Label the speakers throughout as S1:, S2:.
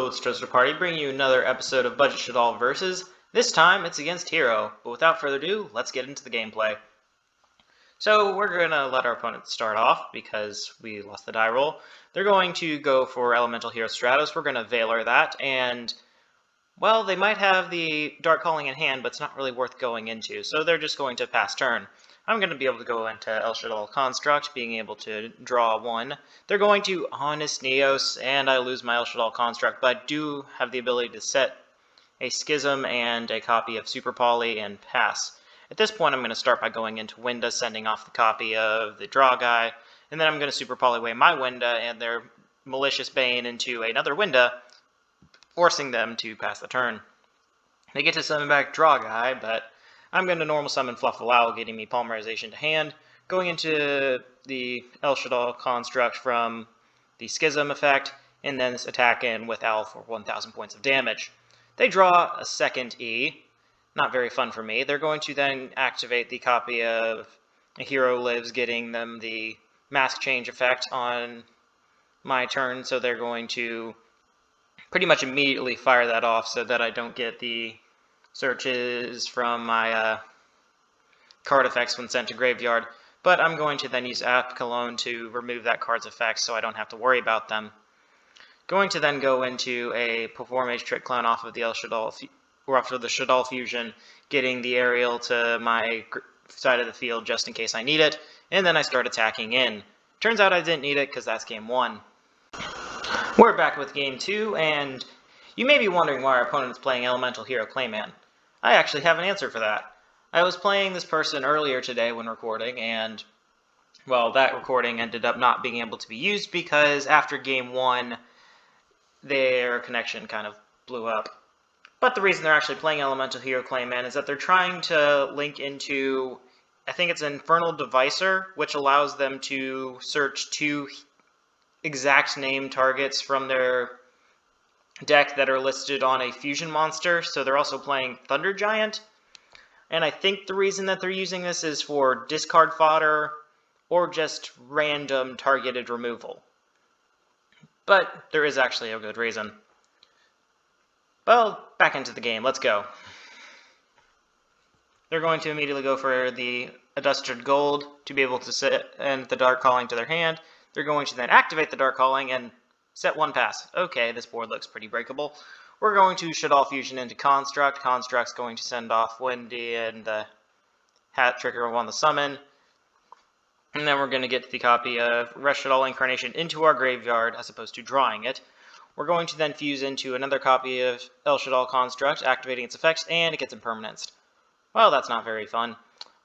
S1: Hello, it's Toaster Party, bringing you another episode of Budget Shaddoll Versus. This time, it's against Hero, but without further ado, let's get into the gameplay. So, we're going to let our opponent start off, because we lost the die roll. They're going to go for Elemental Hero Stratos. We're going to Valor that, and, well, they might have the Dark Calling in hand, but it's not really worth going into, so they're just going to pass turn. I'm going to be able to go into El Shaddoll Construct, being able to draw one. They're going to Honest Neos, and I lose my El Shaddoll Construct, but I do have the ability to set a Schism and a copy of Super Poly and pass. At this point, I'm going to start by going into Winda, sending off the copy of the draw guy, and then I'm going to Super Poly away my Winda and their Malicious Bane into another Winda, forcing them to pass the turn. They get to summon back draw guy, but I'm going to normal summon Fluffal Owl, getting me Polymerization to hand, going into the El Shaddoll Construct from the Schism effect, and then attack in with Owl for 1,000 points of damage. They draw a second E, not very fun for me. They're going to then activate the copy of A Hero Lives, getting them the Mask Change effect on my turn, so they're going to pretty much immediately fire that off so that I don't get the searches from my card effects when sent to graveyard, but I'm going to then use App Cologne to remove that card's effects so I don't have to worry about them. Going to then go into a Perform Mage Trick Clone off of the El Shaddoll, or after the Shaddoll Fusion, getting the aerial to my side of the field just in case I need it, and then I start attacking in. Turns out I didn't need it because that's game 1. We're back with game 2, and you may be wondering why our opponent is playing Elemental Hero Clayman. I actually have an answer for that. I was playing this person earlier today when recording, and, well, that recording ended up not being able to be used because after game 1, their connection kind of blew up. But the reason they're actually playing Elemental Hero Clayman is that they're trying to link into, I think it's Infernal Devicer, which allows them to search 2 exact name targets from their deck that are listed on a fusion monster, so they're also playing Thunder Giant, and I think the reason that they're using this is for discard fodder or just random targeted removal. But there is actually a good reason. Well, back into the game, let's go. They're going to immediately go for the Adusted Gold to be able to send the Dark Calling to their hand. They're going to then activate the Dark Calling and set 1 pass. Okay, this board looks pretty breakable. We're going to Shaddoll Fusion into Construct. Construct's going to send off Windy and the Hat Trigger on the summon. And then we're going to get the copy of Shaddoll Incarnation into our graveyard as opposed to drawing it. We're going to then fuse into another copy of El Shaddoll Construct, activating its effects, and it gets impermanenced. Well, that's not very fun.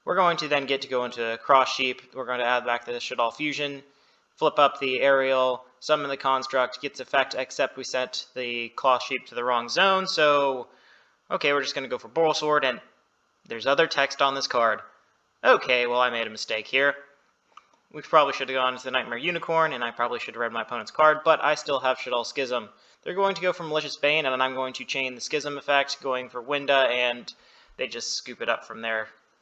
S1: We're going to then get to go into Cross Sheep. We're going to add back the Shaddoll Fusion, flip up the aerial, summon the construct, gets effect, except we set the Cloth Sheep to the wrong zone, so okay, we're just going to go for Boral Sword, and there's other text on this card. Okay, well, I made a mistake here. We probably should have gone to the Nightmare Unicorn, and I probably should have read my opponent's card, but I still have Shaddoll Schism. They're going to go for Malicious Bane, and I'm going to chain the Schism effect, going for Winda, and they just scoop it up from there